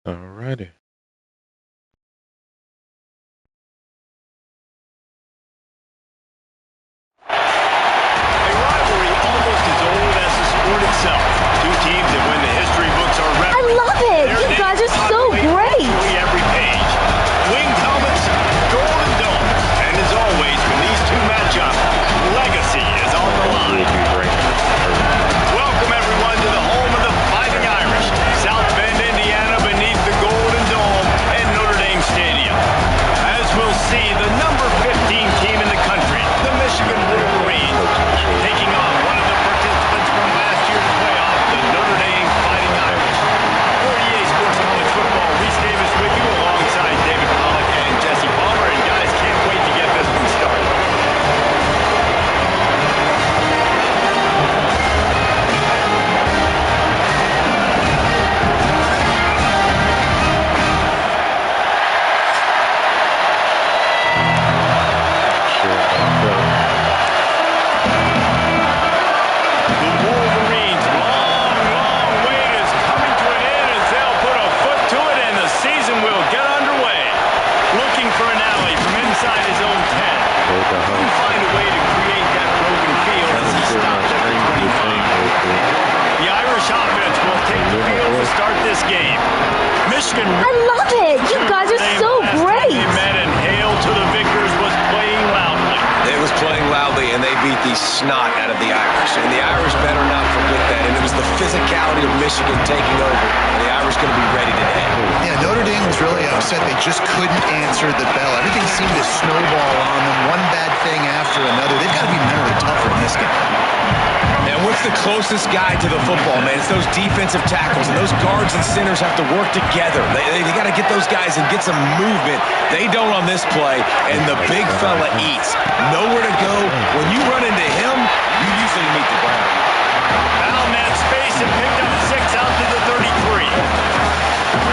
Alrighty. A rivalry almost as old as the sport itself. Two teams that when the history books are read. I love it! You guys are so great! Every page. Winged helmets, golden domes. And as always, when these two match up, legacy is on the line. Welcome everyone to the home of the Fighting Irish. South Bend, Indiana, beneath the Golden Dome and Notre Dame Stadium. As we'll see, the number 15 team in the country, the Michigan Wolverines, taking on one of the participants from last year's playoff, the Notre Dame Fighting Irish. For EA Sports College Football, Reese Davis with you alongside David Pollack and Jesse Palmer. And guys, can't wait to get this one started. I love it! You guys are so great! And Hail to the Victors was playing loudly. It was playing loudly, and they beat the snot out of the Irish. And the Irish better not forget that. And it was the physicality of Michigan taking over. And the Irish going to be ready today. Yeah, Notre Dame was really upset. They just couldn't answer the bell. Everything seemed to snowball on them. One bad thing after another. They've got to be mentally tougher in this game. And what's the closest guy to the football, man? It's those defensive tackles, and those guards and centers have to work together. They got to get those guys and get some movement. They don't on this play, and the big fella eats. Nowhere to go. When you run into him, you usually meet the ground. Found that space and picked up 6 out to the 33.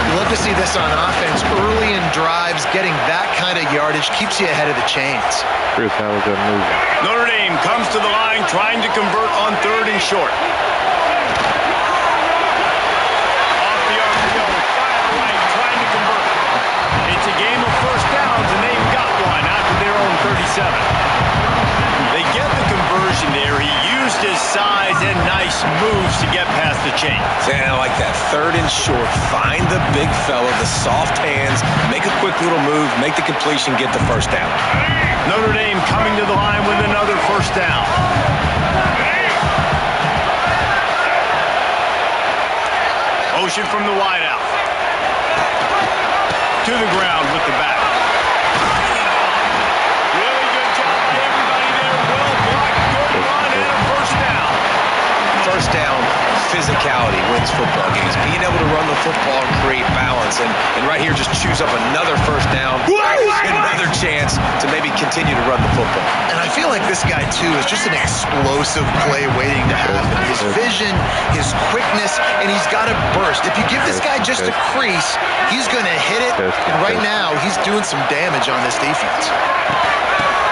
You love to see this on offense. Early in drives, getting that kind of yardage keeps you ahead of the chains. Chris, how was that moving? Notre Dame comes to the line trying to convert on 3rd and short. Off the RPO, fire right, trying to convert. It's a game of first downs, and they've got one after their own 37. They get the conversion there. He used his size and nice moves to get past the chain. And I like that. 3rd and short. Find the big fella, the soft hands, make a quick little move, make the completion, get the first down. Notre Dame coming to the line with another first down. Ocean from the wideout. To the ground with the back. Really good job by everybody there. Well blocked, good run, and a first down. First down, physicality wins football games. Being able to run the football and create balance. And right here, just choose up another first down. Another chance to maybe continue to run the football. And I feel like this guy, too, is just an explosive play waiting to happen. His vision, his quickness, and he's got a burst. If you give this guy just a crease, he's going to hit it. And right now, he's doing some damage on this defense.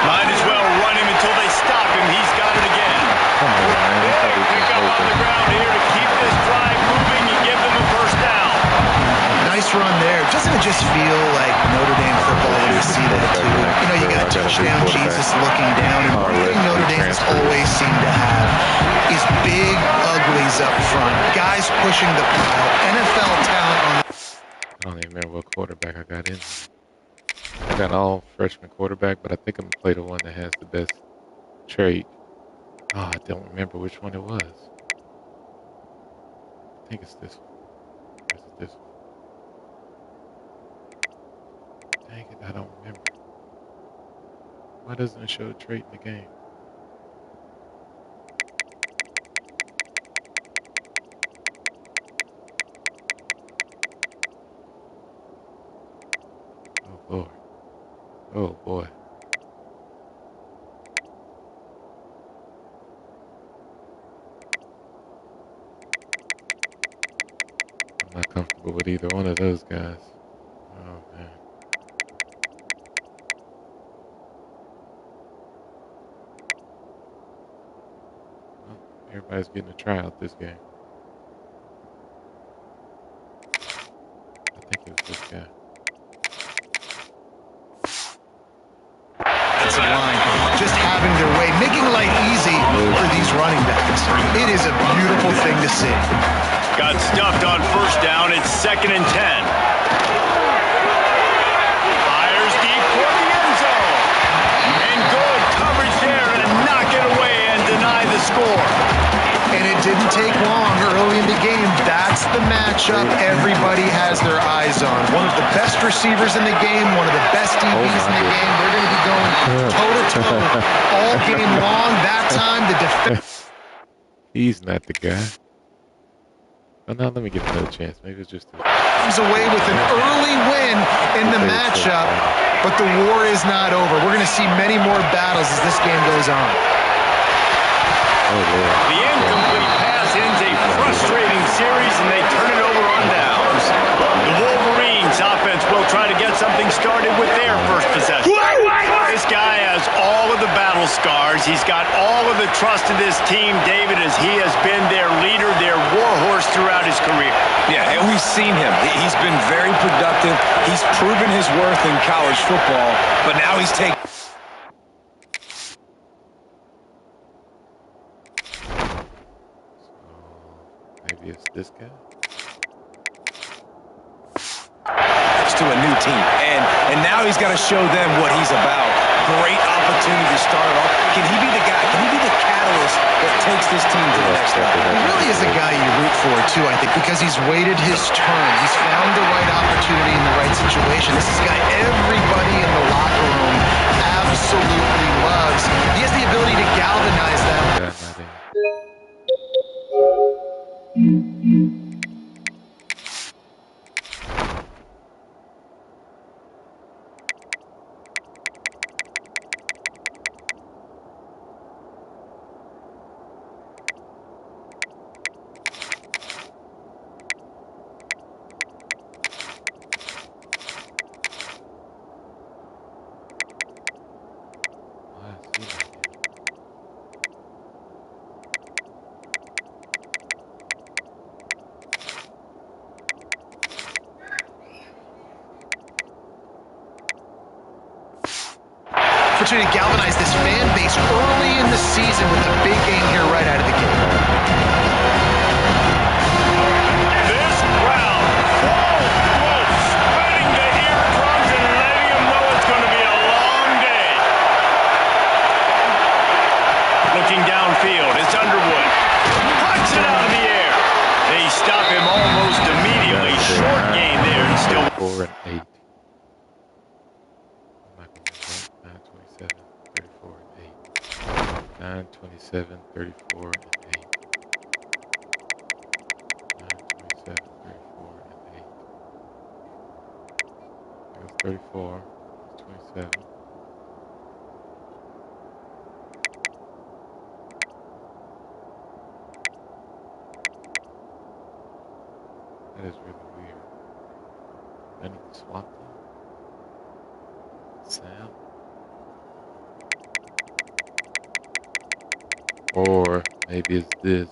Might as well run him until they stop him. He's got it again. Come on, man. Pick up on the ground here to keep this drive moving and give them a first down. Nice run there. Doesn't it just feel like Notre Dame football when you see that, too? You know, you got touchdown Jesus looking down, and one thing Notre Dame has always seemed to have is big uglies up front. Guys pushing the pile. NFL talent on the... I don't even remember what quarterback I got in. I got all freshman quarterback, but I think I'm going to play the one that has the best trait. Oh, I don't remember which one it was. I think it's this one. Or is it this one? Dang it, I don't remember. Why doesn't it show the trait in the game? Oh, Lord. Oh, boy. I'm not comfortable with either one of those guys. Oh, man. Well, everybody's getting a try out this game. I think it was this guy. That's a line. Just having their way, making life easy for these running backs. It is a beautiful thing to see. Got stuffed on first down. It's 2nd and 10. Fires deep toward the end zone. And good coverage there to knock it away and deny the score. And it didn't take long early in the game. That's the matchup everybody has their eyes on. One of the best receivers in the game, one of the best DBs in the game. They're going to be going toe-to-toe all game long. That time, the defense. He's not the guy. Oh, now let me give another chance. Maybe it's just comes away with an early win in the matchup, but the war is not over. We're going to see many more battles as this game goes on. The incomplete pass ends a frustrating series, and they turn it over on downs. The Wolverines offense will try to get something started with their first possession. This guy has all of the battle scars. He's got all of the trust of this team, David, as he has been their leader, their warhorse throughout his career. Yeah, and we've seen him. He's been very productive. He's proven his worth in college football, but now he's taking... Maybe it's this guy. To a new team, and now he's got to show them what he's about. Great opportunity to start it off. Can he be the guy? Can he be the catalyst that takes this team to the next level? He really is a guy you root for too, I think, because he's waited his turn. He's found the right opportunity in the right situation. This is a guy everybody in the locker room absolutely loves. He has the ability to galvanize them. Opportunity to galvanize this fan base early in the season with a big game here right out of the gate. This crowd, spreading the eardrums and letting them know it's going to be a long day. Looking downfield, it's Underwood. Puts it out of the air. They stop him almost immediately. Short gain there and still 4 and 8. 927, 34, and 8. 927, 34, and 8. That was 34. 27. That is really weird. I need to swap them. Sam. Or maybe it's this.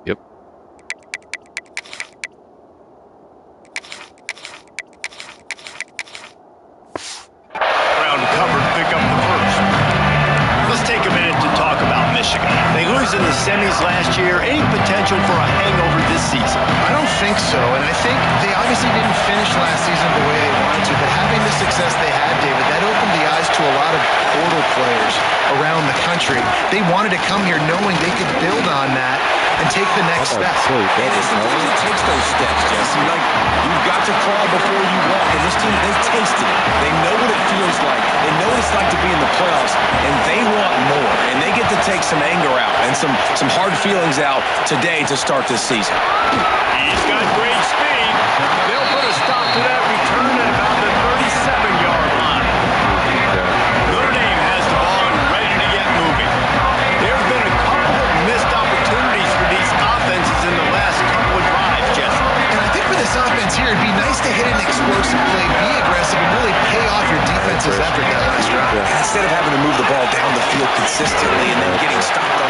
Yep. ground covered, pick up the first. Let's take a minute to talk about Michigan. They lose in the semis last year. Any potential for a hangover this season? I don't think so, and I think they obviously didn't finish last season the way they wanted to, but having the success they had, David, that opened the eyes to a lot of portal players around the country. They wanted to come here knowing they could build on that and take the next step. Sometimes it takes those steps, Jesse. Like, you've got to crawl before you walk, and this team, they've tasted it. They know what it feels like. They know what it's like to be in the playoffs, and they want more, and they get to take some anger out and some hard feelings out today to start this season. He's got great speed. They'll put a stop to that return at about the 37-yard line. Notre Dame has the ball and ready to get moving. There's been a couple of missed opportunities for these offenses in the last couple of drives, Jesse. And I think for this offense here, it'd be nice to hit an explosive play, be aggressive, and really pay off your defense's effort that last drive. Instead of having to move the ball down the field consistently and then getting stopped on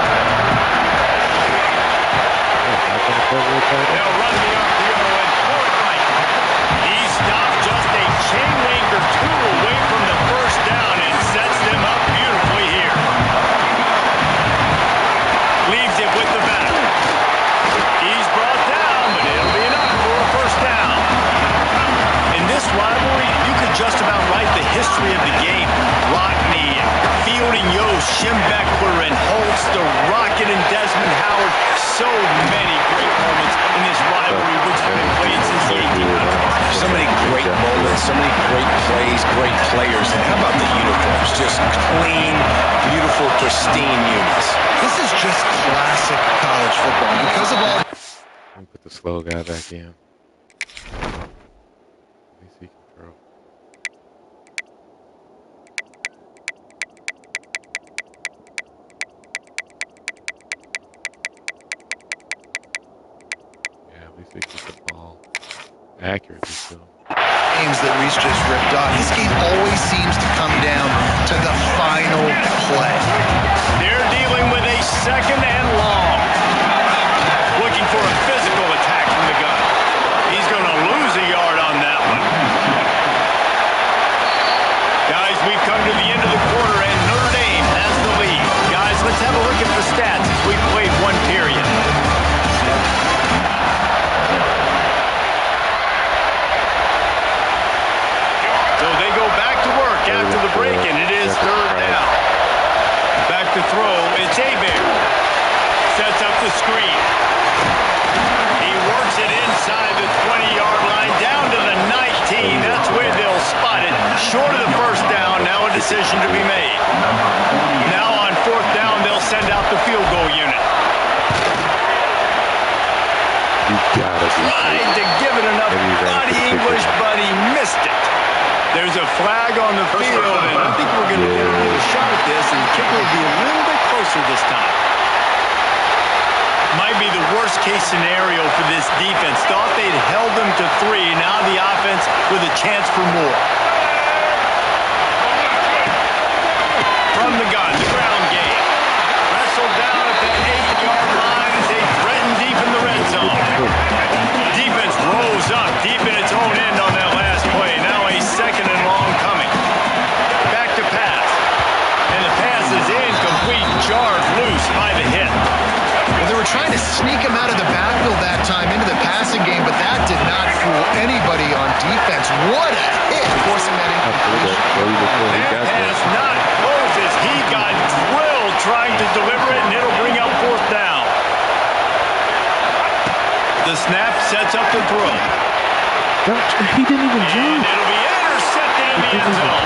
history of the game. Rockney, Fielding Yost, Schembechler, and Holtz, the Rocket and Desmond Howard. So many great moments in this rivalry, which has been played since the 1800s. So many great moments, so many great plays, great players. And how about the uniforms? Just clean, beautiful, pristine units. This is just classic college football. Because of all... Let me put the slow guy back in. At least he can throw. Yeah, at least he gets the ball accurately to him. Games that Reese just ripped off. This game always seems to come down to the final play. They're dealing with a second and long. Looking for a physical attack from the gun. He's going to lose a yard on that one. Guys, we've come to the end of the quarter, and Notre Dame has the lead. Guys, let's have a look at the stats as we've played one period. So they go back to work after the break, and it is third down. Back to throw. It's Hebert. Sets up the screen. He works it inside the 20-yard line, down to the 19. That's where they'll spot it. Short of the first down, now a decision to be made. Now on fourth down, they'll send out the field goal unit. Tried to give it enough body English, but he missed it. There's a flag on the field, and I think we're going to get a little shot at this, and the kicker will be a little bit closer this time. Might be the worst-case scenario for this defense. Thought they'd held them to 3. Now the offense with a chance for more. From the gun, the ground game. Wrestled down at that 8-yard line as they threaten deep in the red zone. Defense rose up deep in its own end on that last play. Now a second and long coming. Back to pass. And the pass is incomplete, jarred loose by the hit. Well, they were trying to sneak him out of the backfield that time into the passing game, but that did not fool anybody on defense. What a hit, forcing that incompletion. That pass not close as he got drilled trying to deliver it, and it'll bring up fourth down. The snap sets up the throw. He didn't even jump. And it'll be intercepted in the end zone.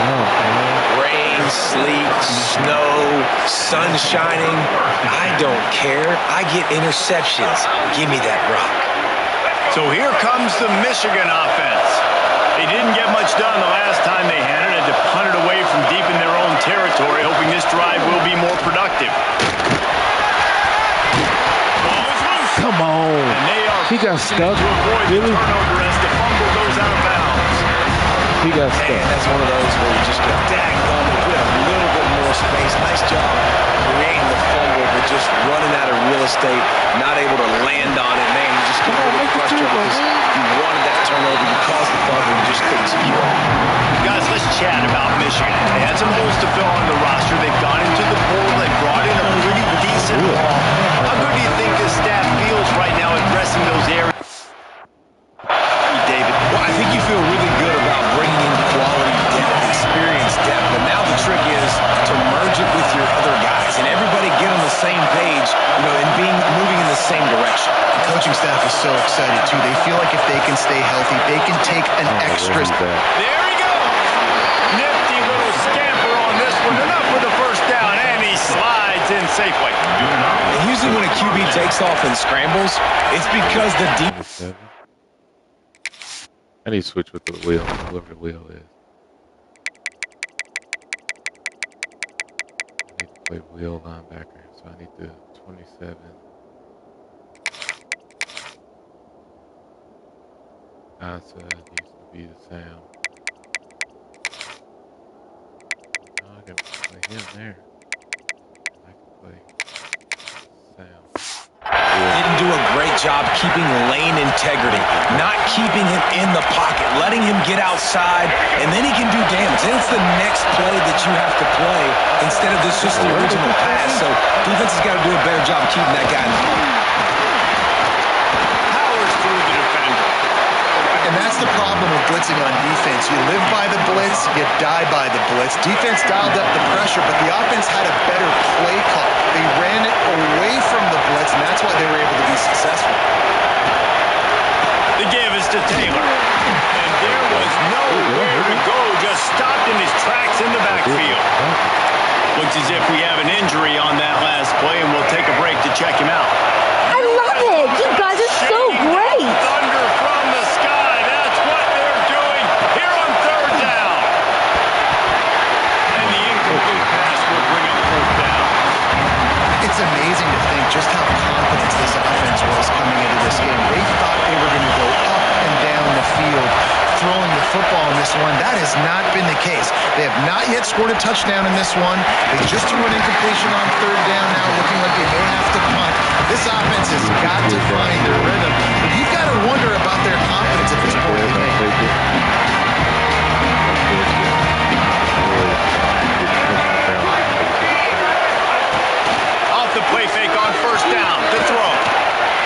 Rain, sleet, snow, sun shining. I don't care. I get interceptions. Give me that rock. So here comes the Michigan offense. They didn't get much done the last time they had it. Had to punt it away from deep in their own territory, hoping this drive will be more productive. Come on. And they are He got stuck. to avoid the turnover as the fumble goes out of bounds. He got Man, stuck. that's one of those where you just go, daggone, if we had a little bit more space. Nice job creating the fumble, but just running out of real estate, not able to land on it. Man, you just get a little frustrated because you wanted that turnover, you caused the fumble, you just couldn't secure it. Guys, let's chat about Michigan. They had some holes to fill on the roster. They've gone into the pool. They brought in a pretty decent haul. How good do you think this staff feels right now addressing those areas? David. Well, I think you feel really good about bringing in quality depth, experience depth, but now the trick is to merge it with your other guys and everybody get on the same page, and moving in the same direction. The coaching staff is so excited, too. They feel like if they can stay healthy, they can take an extra... There he goes. Nifty little scamper on this one. Enough with the first down, and he slides in safely. And usually when a QB takes off and scrambles, it's because the deep... I need to switch with the wheel, whoever the wheel is. I need to play wheel linebacker, so I need the 27. Asa needs to be the Sam. Oh, I can play him there. I can play Sam. didn't do a great job keeping lane integrity, not keeping him in the pocket, letting him get outside, and then he can do damage. Then it's the next play that you have to play instead of this just the original pass. So defense has got to do a better job keeping that guy in the pocket. Powers through the defender. And that's the problem with blitz balancing on defense. You live by the blitz, you die by the blitz. Defense dialed up the pressure, but the offense had a better play call. They ran it away from the blitz, and that's why they were able to be successful. The give is to Taylor. And there was nowhere to go, just stopped in his tracks in the backfield. Looks as if we have an injury on that last play, and we'll take a break to check him out. I love it. You guys are so great. Thunder from the sky. That's what they're doing here on third down. And the incomplete pass will bring up fourth down. It's amazing to think just how confident this offense was coming into this game. They thought they were going to go up and down the field throwing the football in this one. That has not been the case. They have not yet scored a touchdown in this one. They just threw an incompletion on third down now, looking like they may have to punt. This offense has got to find their rhythm. But you've got to wonder about their confidence at this point in the game. Off the play fake on first down to throw.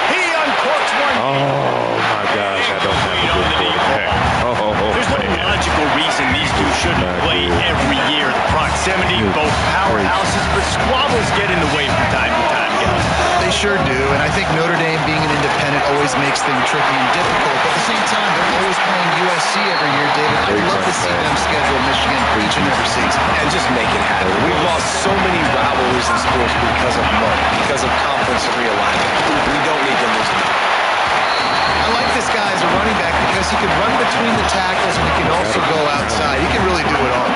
He uncorks one. Oh my gosh, I don't have a good quarterback. There's no logical reason these two shouldn't play every year. The proximity, both powerhouses, but squabbles get in the way from time to time, guys. They sure do, and I think Notre Dame being an independent always makes things tricky and difficult. But at the same time, they're always playing USC every year, David. I'd love to see them schedule Michigan for each and every season. And just make it happen. We've lost so many rivalries in sports because of money, because of conference realignment. We don't need to lose them. I like this guy as a running back because he can run between the tackles and he can also go outside. He can really do it all.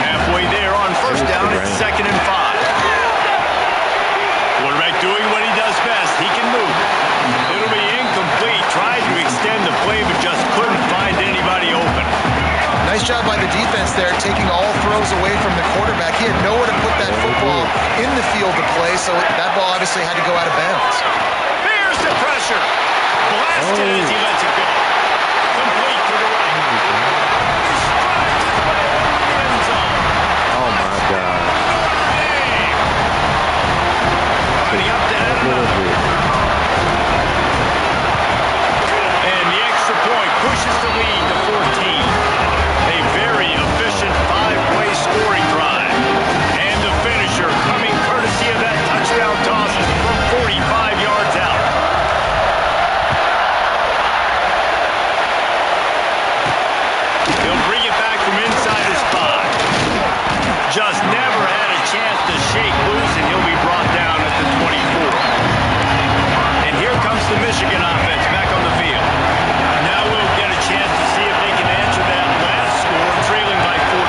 Halfway there on first down, it's 2nd and 5. Quarterback doing what he does best. He can move. It'll be incomplete. Tried to extend the play, but just couldn't find anybody open. Nice job by the defense there, taking all throws away from the quarterback. He had nowhere to put that football in the field to play, so that ball obviously had to go out of bounds. There's the pressure. Blasted as he lets it go. Complete to the right. Oh my God. Running up to add another. And the extra point pushes the lead to 14. A very efficient 5-play scoring drive. And the finisher coming courtesy of that touchdown toss from 45 yards out. He'll bring it back from inside his 5. Just never had a chance to shake loose, and he'll be brought down at the 24. And here comes the Michigan offense back on the field. Now we'll get a chance to see if they can answer that last score, trailing by 14,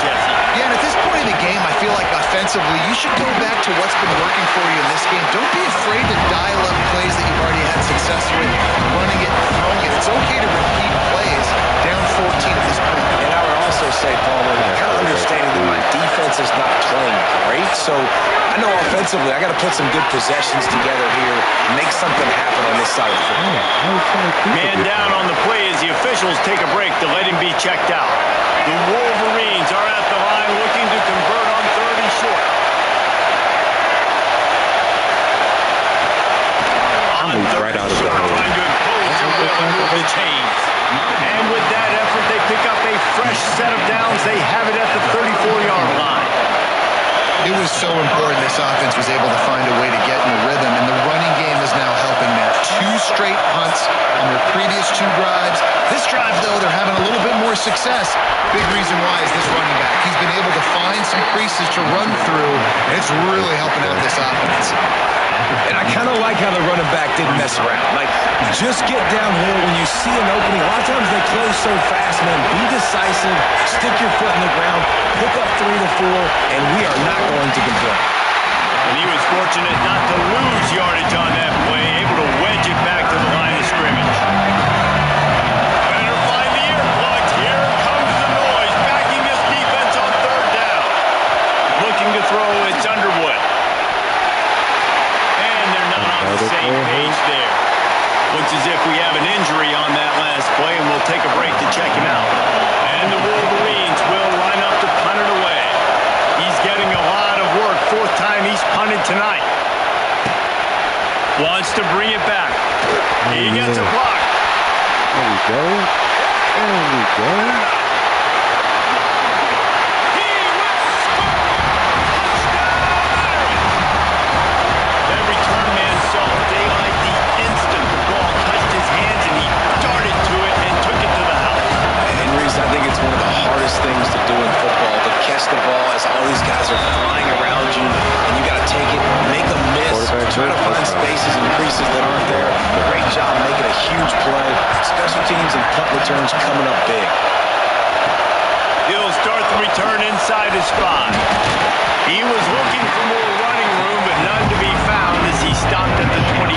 Jesse. Yeah, and at this point in the game, I feel like offensively, you should go back to what's been working for you in this game. Don't be afraid to dial up plays that you've already had success with, running it and throwing it. It's okay to repeat plays down 14 at this point. And I would also say, Palmer, kind of understanding that my defense is not playing great, so I know offensively I got to put some good possessions together here, make something happen on this side of the football. Man down on the play as the officials take a break to let him be checked out. The Wolverines are at the line looking to convert on 3rd and short. Right out of the hole. Trying to impose their will and move the chains. And with that effort, they pick up a fresh set of downs. They have it at the 34-yard line. It was so important this offense was able to find a way to get in the rhythm, and the running game is now helping them. 2 straight punts on their previous 2 drives. This drive, though, they're having a little bit more success. Big reason why is this running back. He's been able to find some creases to run through, and it's really helping out this offense. And I kind of like how the running back didn't mess around. Like, just get downhill when you see an opening. A lot of times they close so fast, man. Be decisive, stick your foot in the ground, pick up 3 to 4, and we are not going to complain. And he was fortunate not to lose yardage on that play, able to wedge it back to the line of scrimmage. Better find the earplugs. Here comes the noise, backing this defense on 3rd down. Looking to throw, it's Underwood. And they're not on the same page there. Looks as if we have an injury on that last play, and we'll take a break to check him out. And the Wolverines will line up to punt it away. He's getting a lot of work. 4th time he's punted tonight. Wants to bring it back. He gets a block. There we go. There we go. That return man saw daylight the instant the ball touched his hands, and he darted to it and took it to the house. And Reese, I think it's one of the hardest things to do in football, to catch the ball as all these guys are flying around you, and you got to take it, make a miss, try to find spaces and creases that aren't there. Great job making a huge play. Special teams and punt returns coming up big. He'll start the return inside his 5. He was looking for more running room, but none to be found as he stopped at the 23.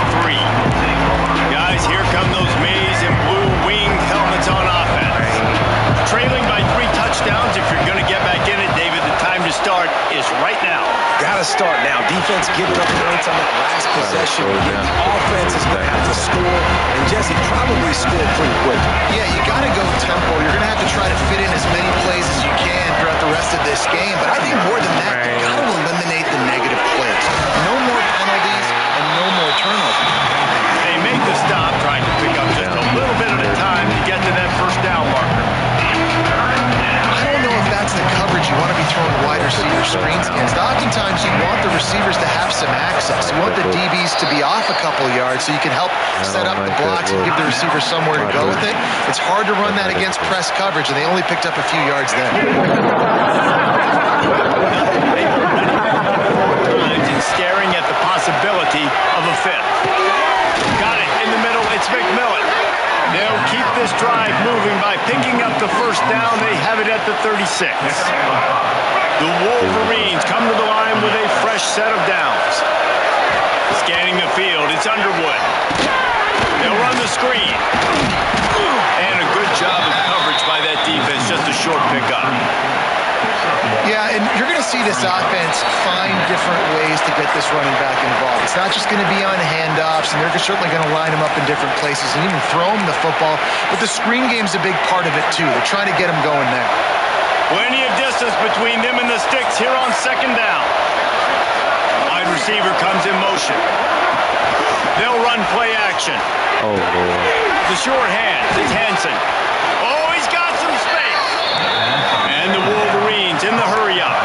Guys, here come those maize and blue winged helmets on offense. Trailing by 3 touchdowns. If you're going to get back in it, David, the time to start is right now. Got to start now. Defense giving up points on that last possession. The offense is going to have to score, and Jesse probably scored pretty quick. Yeah, you got to go tempo. You're going to have to try to fit in as many plays as you can throughout the rest of this game. But I think more than that, you got to eliminate the negative plays. No more penalties and no more turnovers. They make the stop, trying to pick up just a little bit at a time to get to that first down marker. I don't know if that's the coverage you want to be throwing wide receiver screens against. Oftentimes, you want the receivers to have some access. You want the DBs to be off a couple yards so you can help set up the blocks and give the receiver somewhere to go with it. It's hard to run that against press coverage, and they only picked up a few yards there. And staring at the possibility of a 5th. Got it in the middle. It's McMillan. They'll keep this drive moving by picking up the first down. They have it at the 36. The Wolverines come to the line with a fresh set of downs. Scanning the field, it's Underwood. They'll run the screen. And a good job of coverage by that defense, just a short pickup. Yeah, and you're going to see this offense find different ways to get this running back involved. It's not just going to be on handoffs, and they're certainly going to line him up in different places and even throw him the football. But the screen game's a big part of it, too. They're trying to get him going there. Plenty of distance between them and the sticks here on 2nd down. Wide receiver comes in motion. They'll run play action. Oh, Lord. The short hand, it's Hansen. Oh, he's got some space. And the Wolverines in the hurry up.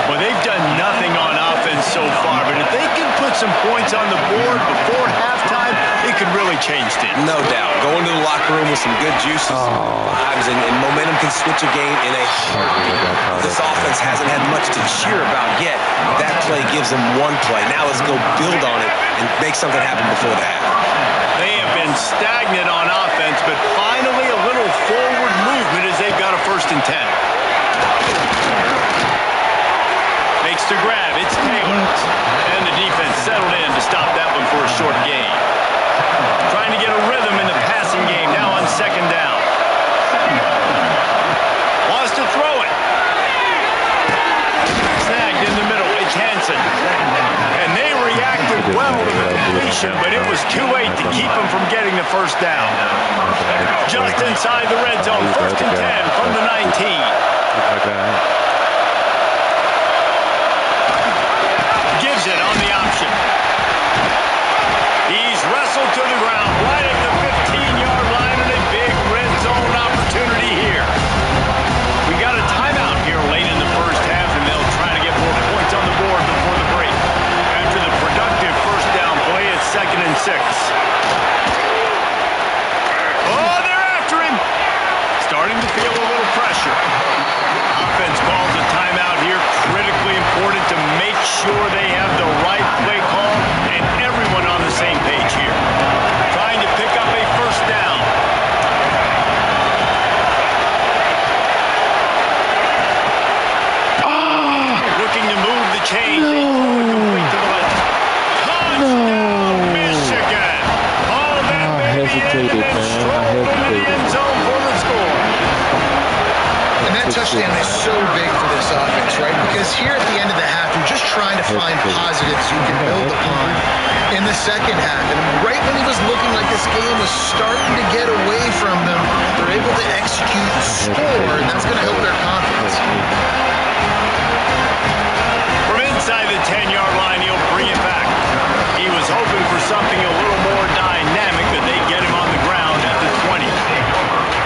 Well, they've done nothing on offense so far, but if they can put some points on the board before halftime, it could really change things. No doubt. Going to the locker room with some good juices, vibes, and momentum can switch a game in a heartbeat. This offense hasn't had much to cheer about yet. That play gives them one play. Now let's go build on it and make something happen before the half. They have been stagnant on offense, but finally a little forward movement as they've got a 1st and 10. Makes the grab. It's Taylor. And the defense settled in to stop that one for a short gain. Trying to get a rhythm in the passing game now on 2nd down. Wants to throw it. Snagged in the middle. It's Hansen. And they reacted well to the completion, but it was too late to keep them from getting the first down. Just inside the red zone. 1st and 10 from the 19. Gives it on the option. He's wrestled to the ground right at the 15-yard line, and a big red zone opportunity here. We got a timeout here late in the first half, and they'll try to get more points on the board before the break. After the productive first down play, it's 2nd and 6. Oh, they're after him. Starting to feel a little pressure. Offense calls a timeout here. Critically important to make sure they have the right play call and everyone on the same page here. Trying to pick up a first down. Looking to move the chains. Complete to the left. Touchdown, Michigan. Oh, that baby hesitated, man. I hesitated. End zone for the score. And that touchdown is so big for this offense, right? Because here at the end of the half, you're just trying to find positives you can build upon in the second half. And right when he was looking like this game was starting to get away from them, they're able to execute, score, and that's going to help their confidence. From inside the 10-yard line, he'll bring it back. He was hoping for something a little more dynamic, but they get him on the ground at the 20.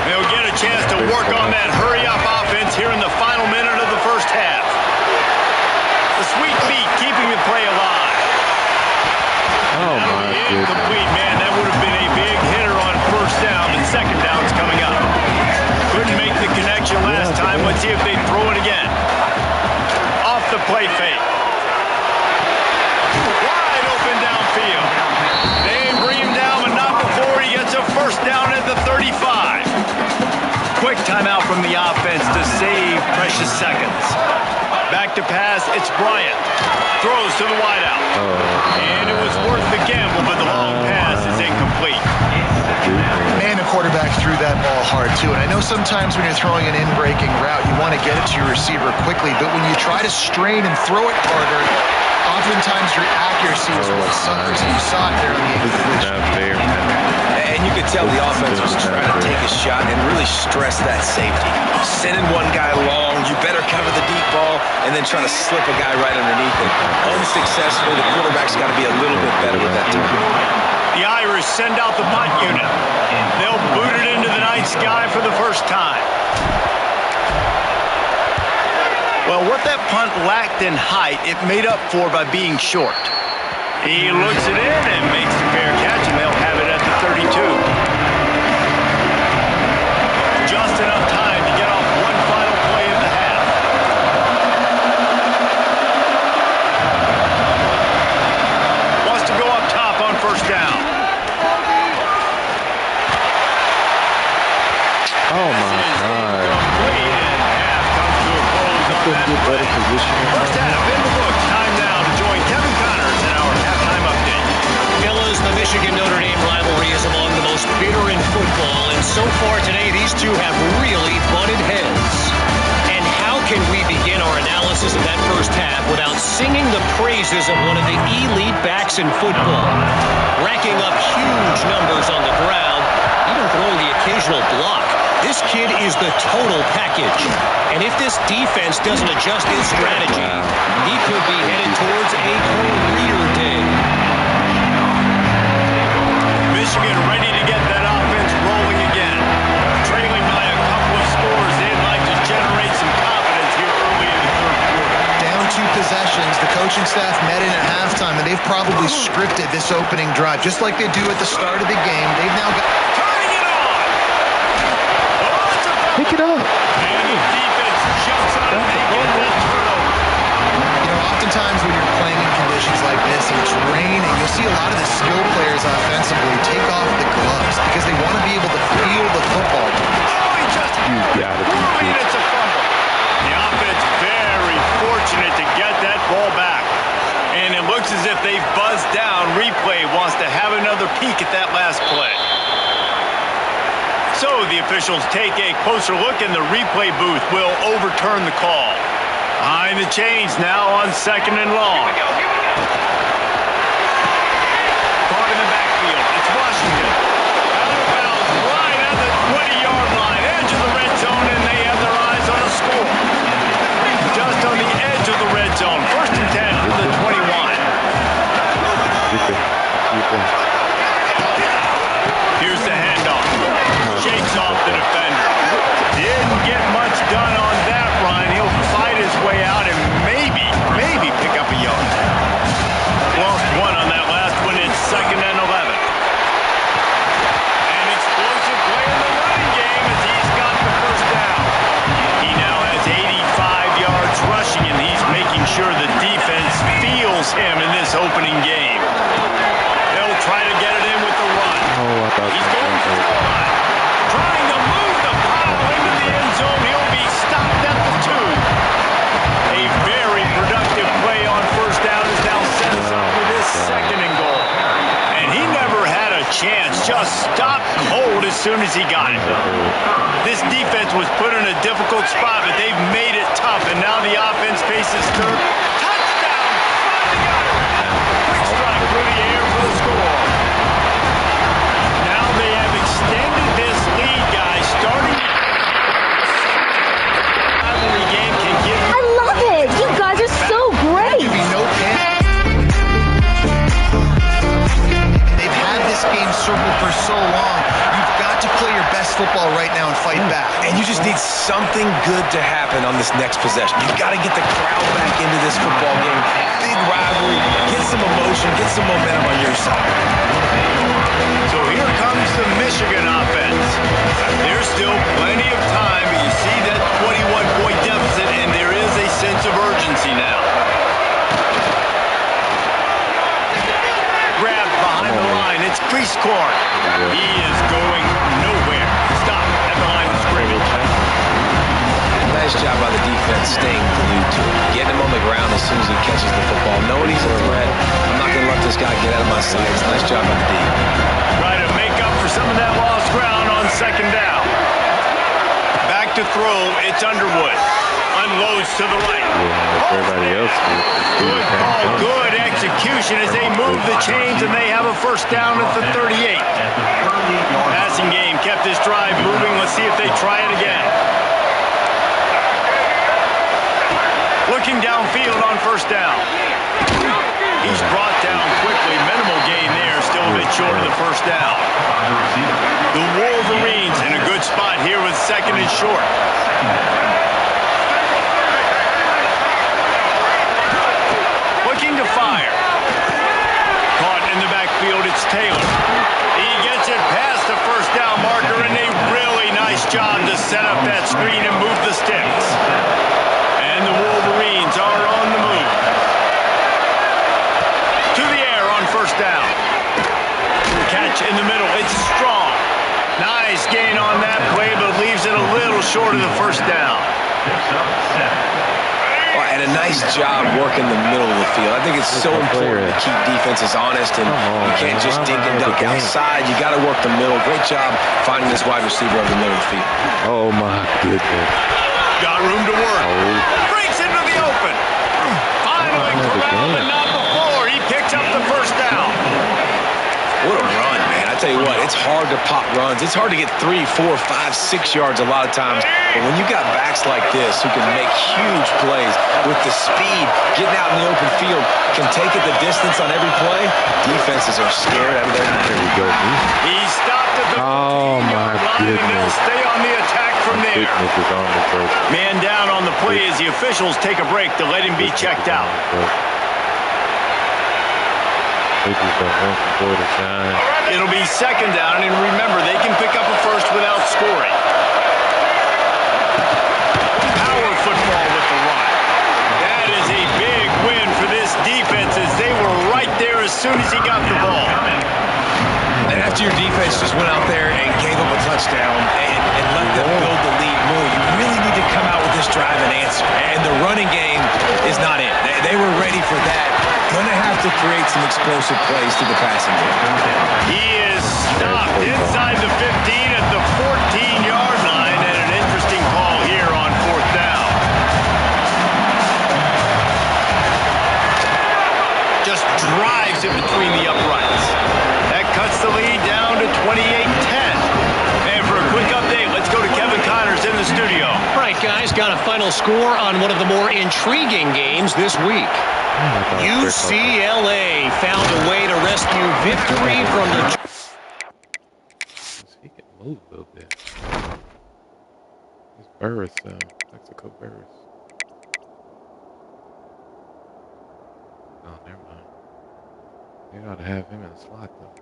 They'll get a chance precious seconds. Back to pass, it's Bryant. Throws to the wideout. And it was worth the gamble, but the long pass is incomplete. Man, the quarterback threw that ball hard, too. And I know sometimes when you're throwing an in-breaking route, you want to get it to your receiver quickly. But when you try to strain and throw it harder, oftentimes your accuracy is what suffers. And you saw it there on the incompletion. And you could tell the offense was trying to take a shot and really stress that safety. Sending one guy long, you better cover the deep ball, and then try to slip a guy right underneath it. Unsuccessful. The quarterback's got to be a little bit better with that time. The Irish send out the punt unit. They'll boot it into the night sky for the first time. Well, what that punt lacked in height, it made up for by being short. He looks it in and makes the fair catch, and they'll have it at the 32. Just enough time to get off one final play of the half. Wants to go up top on first down. Oh my God. First half in the books. Time now to join Kevin Connors in our halftime update. Fellas, the Michigan-Notre Dame rivalry is among the most bitter in football, and so far today, these two have really butted heads. And how can we begin our analysis of that first half without singing the praises of one of the elite backs in football? Racking up huge numbers on the ground, even throwing the occasional block. This kid is the total package. And if this defense doesn't adjust its strategy, he could be headed towards a career day. Michigan ready to get that offense rolling again. Trailing by a couple of scores, they'd like to generate some confidence here early in the third quarter. Down 2 possessions, the coaching staff met in at halftime, and they've probably scripted this opening drive, just like they do at the start of the game. They've now got... Turning it on! Oh, it's a Pick it up. and the defense jumps on it. They get that turnover. You know, oftentimes when you're playing in conditions like this and it's raining, you'll see a lot of the skill players offensively take off the gloves because they want to be able to feel the football. Oh, he just poorly, and it's a fumble. The offense very fortunate to get that ball back. And it looks as if they've buzzed down. Replay wants to have another peek at that last play. So the officials take a closer look, and the replay booth will overturn the call. Behind the chains now on second and long. Caught in the backfield. It's Washington. Out of bounds, right at the 20-yard line. Edge of the red zone, and they have their eyes on a score. Just on the edge of the red zone. First and 10 for the 21. Here's the handoff. Shakes off the defender. Didn't get much done on that run. He'll fight his way out and maybe pick up a yard. Lost one on that last one. It's second and 11. An explosive play in the running game as he's got the first down. He now has 85 yards rushing, and he's making sure the defense feels him in this opening game. They'll try to get it in with the run. He's going for the line. Trying to move the pile into the end zone. He'll be stopped at the 2. A very productive play on first down is now set us up for this second and goal. And he never had a chance. Just stopped cold as soon as he got it. This defense was put in a difficult spot, but they've made it tough. And now the offense faces third. Touchdown! Quick strike through the air for the score. Now they have extended this lead, guys, starting. Rivalry game can give you. I love it. You guys are so great. Be no panic. They've had this game circled for so long. You've got to play your best football right now and fight back. And you just need something good to happen on this next possession. You've got to get the crowd back into this football game. Big rivalry. Get some emotion. Get some momentum on your side. So here comes the Michigan offense. There's still plenty of time, but you see that 21-point deficit, and there is a sense of urgency now. Grabbed behind the line. It's Grease Corn. He is going nowhere. Stop at the line of scrimmage. Nice Nice job by the defense staying glued to him. Getting him on the ground as soon as he catches the football. Knowing he's a threat. I'm not going to let this guy get out of my sights. Nice job by the D. Try to make up for some of that lost ground on second down. Back to throw. It's Underwood. Unloads to the right. Everybody else Good call, good execution as they move the chains and they have a first down at the 38. Passing game kept this drive moving. Let's see if they try it again. Looking downfield on first down. He's brought down quickly. Minimal gain there. Still a bit short of the first down. The Wolverines in a good spot here with second and short. Looking to fire. Caught in the backfield, it's Taylor. He gets it past the first down marker, and a really nice job to set up that screen and move the sticks. And the Wolverines are on the move. To the air on first down. Catch in the middle, it's strong. Nice gain on that play, but leaves it a little short of the first down. And a nice job working the middle of the field. I think it's so important to keep defenses honest, and you can't just dink and dunk outside. You got to work the middle. Great job finding this wide receiver over the middle of the field. Oh, my goodness. Got room to work. Breaks into the open. Finally corralled, but not before. He picks up the first down. What a run, man. I tell you what, it's hard to pop runs. It's hard to get 3, 4, 5, 6 yards a lot of times. But when you got backs like this who can make huge plays with the speed, getting out in the open field, can take it the distance on every play, defenses are scared out of their mind. There we go. He stopped at the 14-yard line, and they'll stay on the attack from there. Man down on the play as the officials take a break to let him be checked out. It'll be second down, and remember, they can pick up a first without scoring. Power football with the run. That is a big win for this defense as they were right there as soon as he got the ball. And after your defense just went out there and gave up a touchdown and let them build the lead more, you really need to come out with this drive and answer. And the running game is not it. They were ready for that. Gonna have to create some explosive plays to the passing game. He is stopped inside the 15 at the 14-yard line, and an interesting call here on fourth down. Just drives it between the uprights. That cuts the lead down to 28-10. And for a quick update, let's go to Kevin Connors in the studio. All right, guys, got a final score on one of the more intriguing games this week. UCLA found a way to rescue victory from the... He can move a little bit. He's Burris, Mexico Burris. Oh, never mind. They ought to have him in the slot, though.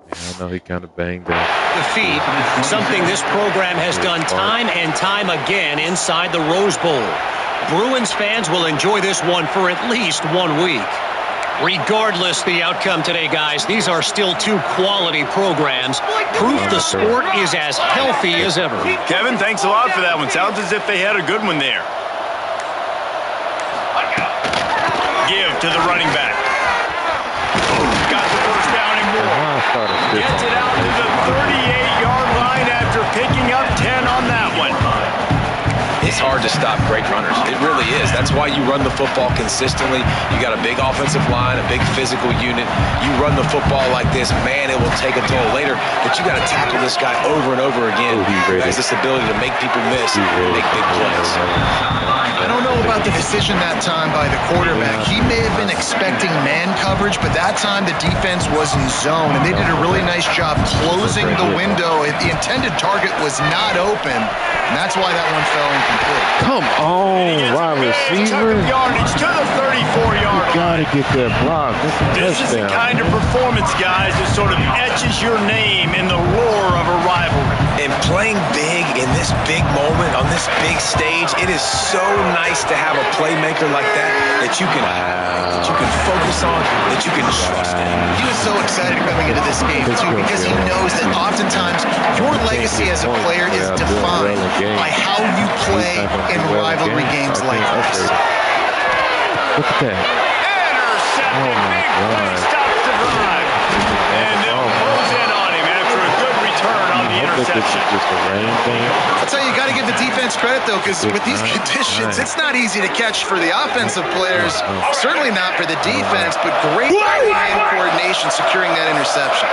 Yeah, I know he kind of banged up. Defeat, something this program has done time and time again inside the Rose Bowl. Bruins fans will enjoy this one for at least 1 week. Regardless the outcome today, guys, these are still two quality programs. Proof the sport is as healthy as ever. Kevin, thanks a lot for that one. Sounds as if they had a good one there. Give to the running back. Got the first down and more. Gets it out to the 38-yard line after picking up 10 on that one. It's hard to stop great runners. It really is. That's why you run the football consistently. You got a big offensive line, a big physical unit. You run the football like this, man, it will take a toll later. But you got to tackle this guy over and over again. He has this ability to make people miss and make big plays. I don't know about the decision that time by the quarterback. He may have been expecting man coverage, but that time the defense was in zone, and they did a really nice job closing the window. The intended target was not open, and that's why that one fell incomplete. Come on, wide receiver. Yardage to the 34-yard line. Gotta get that block. This is the kind of performance, guys, that sort of etches your name in the roar of a rivalry. And playing big in this big moment, on this big stage, it is so nice to have a playmaker like that you can focus focus on that you can trust in. He was so excited coming into this game, too, because he knows that oftentimes your legacy as a player is defined by how you play in rivalry games like this. Look at that. Intercepted. Oh, my Big play God. stops the drive. And they'll close in on him after a good return on the I hope that this interception. is just a rain thing. I'll tell you, you got to give the defense credit, though, because with these conditions, it's not easy to catch for the offensive players, certainly not for the defense, but great hand coordination securing that interception.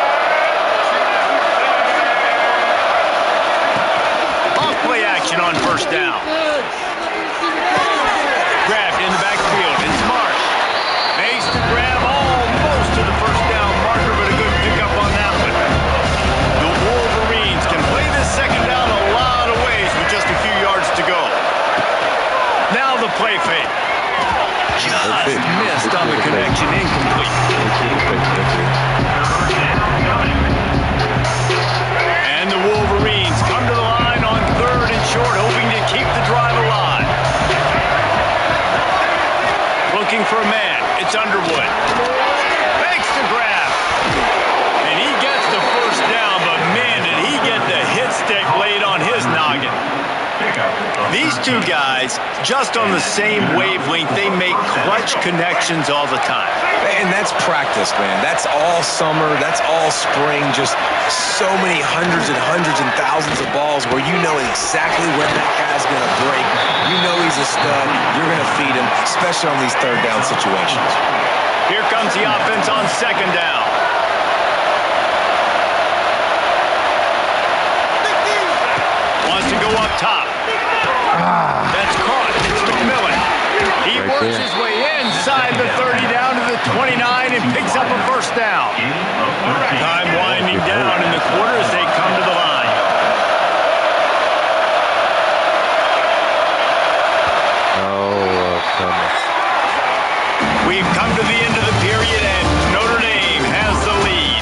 Off play action on first down. Grabbed in the backfield. It's Marsh. Makes the grab almost to the first down marker, but a good pickup on that one. The Wolverines can play this second down a lot of ways with just a few yards to go. Now the play fake. Just missed on the connection, incomplete. And the Wolverines come to the line on third and short, hoping to keep the drive alive. Looking for a man. It's Underwood. Makes the grab. And he gets the first down, but man, did he get the hit stick laid on his noggin. These two guys, just on the same wavelength, they make clutch connections all the time. And that's practice, man. That's all summer. That's all spring. Just so many hundreds and thousands of balls where you know exactly when that guy's going to break. You know he's a stud. You're going to feed him, especially on these third down situations. Here comes the offense on second down. Wants to go up top. That's caught. It's McMillan. He works his way inside the 30 down to the 29 and picks up a first down. Time winding down in the quarter as they come to the line. We've come to the end of the period and Notre Dame has the lead.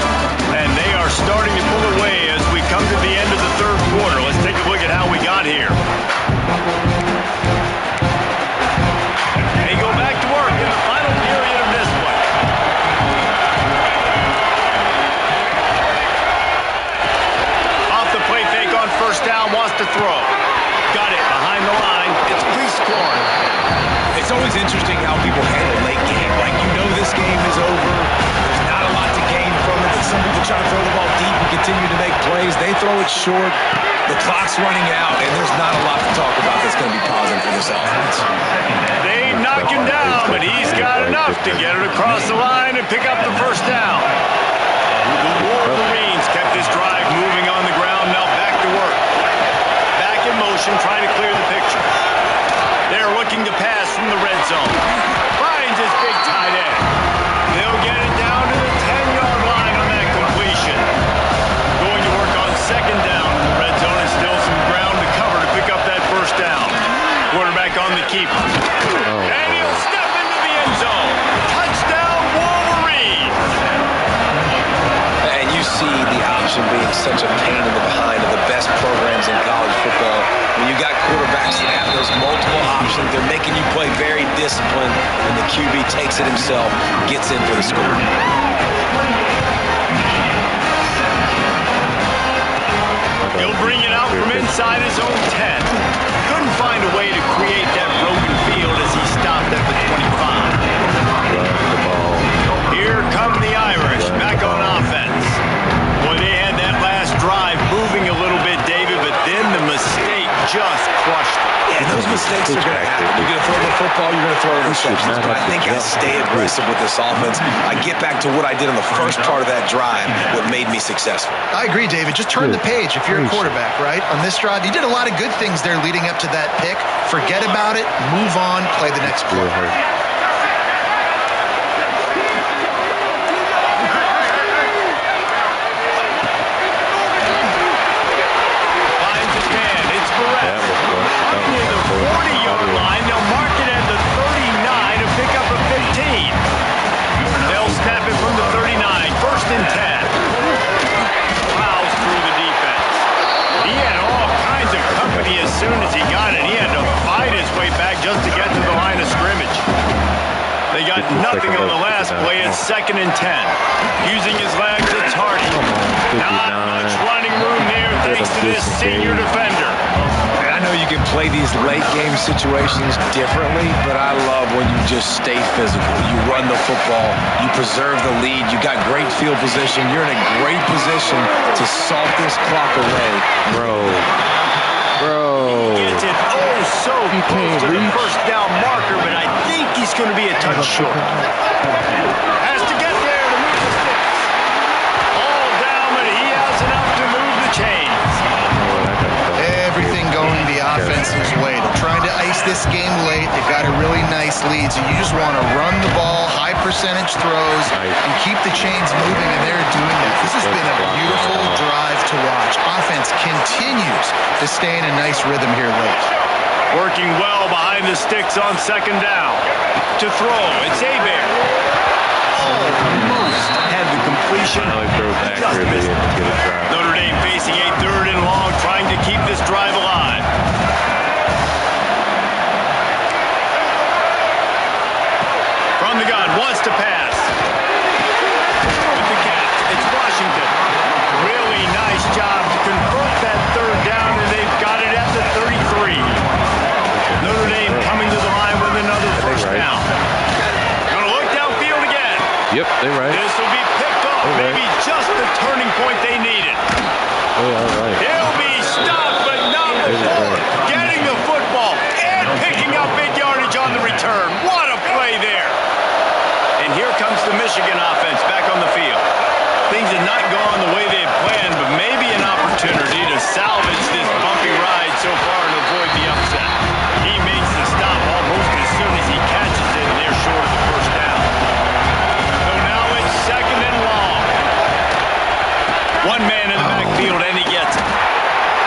And they are starting to pull away as we come to the end of the third quarter. Let's take a look at how we got here. They go back to work in the final period of this one. Off the play fake on first down, wants to throw. Got it behind the line. It's Priest-Corn. It's always interesting how people handle late game. Like, you know this game is over. There's not a lot to gain from it. Some people try to throw the ball deep and continue to make plays. They throw it short. The clock's running out, and there's not a lot to talk about that's going to be positive for this offense. They knock him down, but he's got enough to get it across the line and pick up the first down. The Wolverines kept this drive moving on the ground. Now back to work. Back in motion, trying to clear the picture. They're looking to pass from the red zone. Finds his big tight end. They'll get it down to the 10-yard line on that completion. Going to work on second down in the red zone and still some ground to cover to pick up that first down. Quarterback on the keeper. And he'll step into the end zone. Touchdown, Wolverines! And you see the option being such a pain in the behind of the best programs in college football. When you got quarterbacks that have those multiple options, they're making you play very disciplined, and the QB takes it himself, gets in for the score. He'll bring it out from inside his own 10. Couldn't find a way to create that broken field as he stopped at the 25. Here come the Irish back on offense. Boy, they had that last drive moving a little bit, David, but then the mistake just crushed them. Yeah, those mistakes are going to happen. You're going to throw the football, you're going to throw interceptions. But I think I stay aggressive with this offense. I get back to what I did on the first part of that drive, what made me successful. I agree, David. Just turn the page if you're a quarterback, right? On this drive, you did a lot of good things there leading up to that pick. Forget about it, move on, play the next play. Finds his man. It's Barrett. Near the 40-yard line. They'll mark it at the 39 to pick up a 15. They'll snap it from the 39. First and 10. Plows through the defense. He had all kinds of company as soon as he got it. He had to fight his way back just to get to the line of scrimmage. last play, it's 2nd and 10. Using his legs, it's Hardy. Not much running room there thanks to this senior defender. I know you can play these late game situations differently, but I love when you just stay physical. You run the football, you preserve the lead, you got great field position, you're in a great position to salt this clock away. He gets it so close to the first down marker, but I think he's going to be a touch short. Has to get there to move the sticks. All down, but he has enough to move the chains. Everything going the offense's way. They're trying to ice this game late. They've got a really nice lead, so you just want to run the ball, high percentage throws, and keep the chains moving, and they're doing that. This has been a beautiful drive to watch. Offense continues to stay in a nice rhythm here late. Working well behind the sticks on 2nd down. To throw, it's Hebert. Almost had the completion. Just missed it. Notre Dame facing a 3rd and long, trying to keep this drive alive. From the gun, wants to pass. With the catch, it's Washington. Really nice job to convert that 3rd down, and they've got it at the 33. Notre Dame coming to the line with another first down. Gonna look downfield again. Yep, they're right. This will be picked up. Maybe just the turning point they needed. He'll be stopped, but not before getting the football and picking up big yardage on the return. What a play there. And here comes the Michigan offense back on the field. Things have not gone the way they had planned, but maybe an opportunity to salvage this bumpy ride so far and avoid the upset. He makes the stop almost as soon as he catches it, and they're short of the first down. So now it's 2nd and long. One man in the backfield, and he gets it.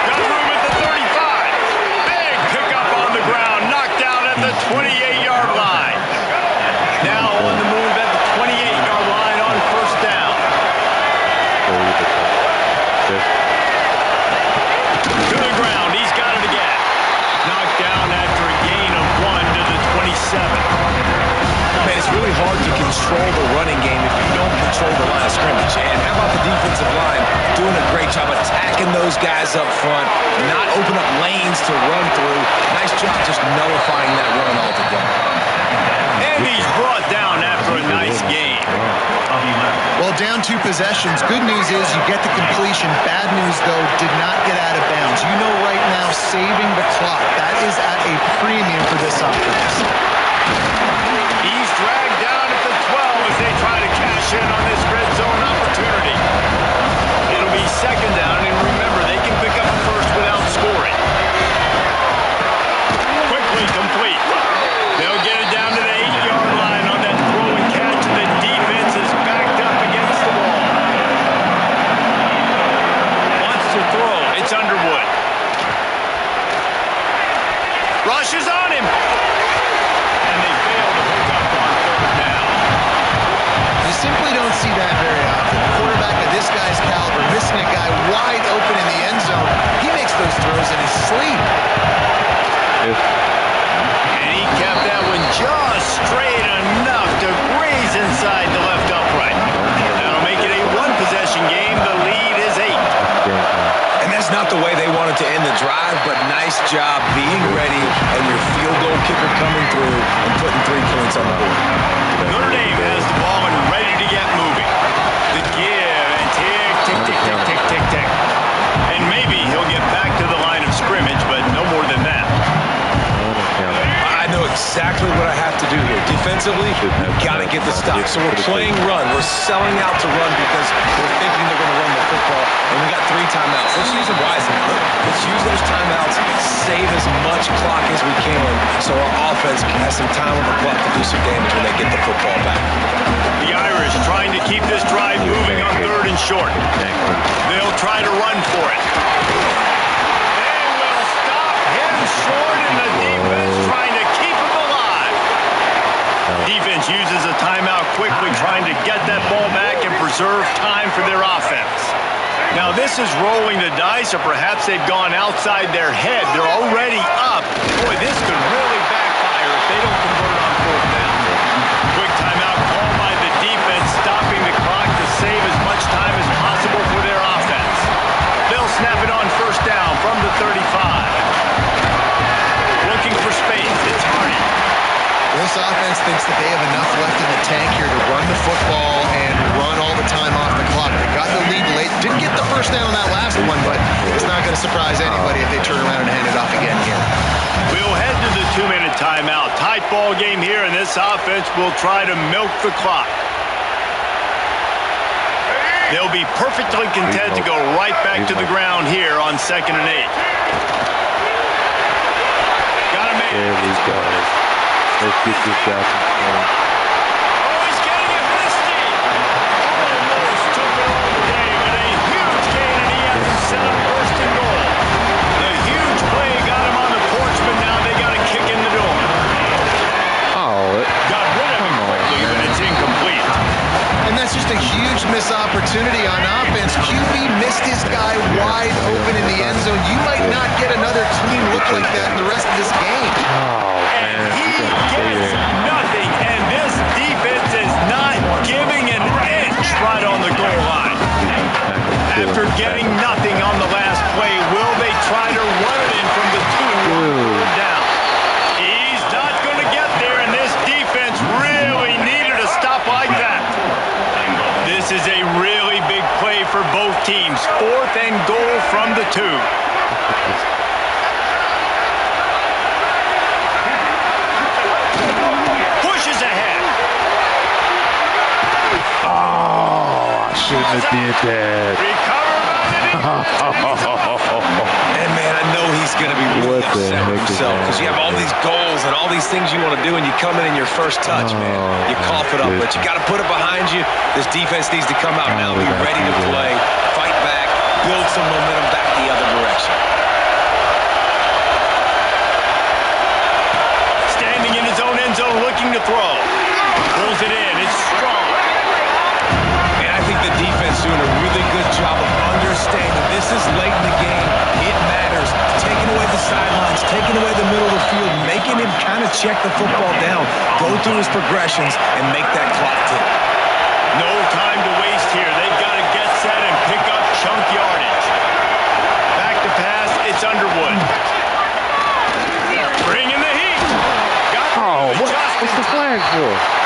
Got room at the 35. Big pickup on the ground, knocked down at the 28-yard line. Now on the move at the 28-yard line on first down. To the ground, he's got it again. Knocked down after a gain of 1 to the 27. Man, it's really hard to control the running game if you don't control the line of scrimmage. And how about the defensive line doing a great job attacking those guys up front, not open up lanes to run through. Nice job just nullifying that run altogether. And he's brought down after a nice game. Well, down 2 possessions. Good news is you get the completion. Bad news, though, did not get out of bounds. You know right now, saving the clock, that is at a premium for this offense. He's dragged down at the 12 as they try to cash in on this red zone opportunity. It'll be 2nd down, and remember, they can pick up a first without scoring. Quickly complete. They'll get it down to the 8-yard line on that throw and catch, and the defense is backed up against the wall. Wants to throw. It's Underwood. Rushes on him. And they fail to pick up on 3rd down. You simply don't see that very often. A quarterback of this guy's caliber missing a guy wide open in the end zone. He makes those throws in his sleep. And he kept that one just straight enough to graze inside the left upright. That'll make it a 1-possession game. The lead is 8. And that's not the way they wanted to end the drive, but nice job being ready and your field goal kicker coming through and putting 3 points on the board. Notre Dame has the ball and ready to get moving. The give and tick, tick, tick, tick, tick, tick, tick. And maybe he'll get back to the line of scrimmage, but no more than that. I know exactly what I have to do here. Defensively, we've got to get the stop. So we're playing run. We're selling out to run because we're thinking they're going to run the football. And we got 3 timeouts. Let's use them wisely. Let's use those timeouts, save as much clock as we can so our offense has some time on the clock to do some damage when they get the football back. The Irish trying to keep this drive moving on 3rd and short. They'll try to run for it. They will stop him short, and the defense trying to keep him alive. Defense uses a timeout quickly, trying to get that ball back and preserve time for their offense. Now this is rolling the dice, or perhaps they've gone outside their head. They're already up. Boy, this could really backfire if they don't convert on 4th down. Quick timeout called by first down on that last one, but it's not going to surprise anybody if they turn around and hand it off again here. We'll head to the 2-minute timeout. Tight ball game here, and this offense will try to milk the clock. They'll be perfectly content to go right back to the ground here on 2nd and 8. Got a man. There we go. Let's get this guy some points. Oh, he's getting it misty. Almost took it all the way, but a huge gain, and he has him set up 1st and goal. The huge play got him on the porch, but now they got to kick in the door. Oh, Got rid of him quickly, but it's incomplete. And that's just a huge missed opportunity on offense. QB missed his guy wide open in the end zone. You might not get another clean look like that in the rest of this game. oh And man. he gets nothing, and this defense is not giving an inch right on the goal line. After getting nothing on the last play, will they try to run it in from the 2 down? He's not going to get there, and this defense really needed a stop like that. This is a really big play for both teams. 4th and goal from the 2. Pushes ahead. Oh, I shouldn't have did that. Recovered by the defense. And man, I know he's going to be really What the upset with heck is himself because you have all these goals and all these things you want to do, and you come in your first touch, man. You cough it up, but you got to put it behind you. This defense needs to come out now, be ready to play, fight back, build some momentum back the other direction. Standing in his own end zone, looking to throw. Pulls it in. It's strong. And I think the defense doing a really good job of understanding this is late in the game. It matters. Taking away the sidelines, taking away the middle of the field, making him kind of check the football down, go through his progressions, and make that clock tick. No time to waste here. They've got to get set and pick up chunk yardage. Back to pass. It's Underwood. Bring in the heat. Got Oh, what's the flag for?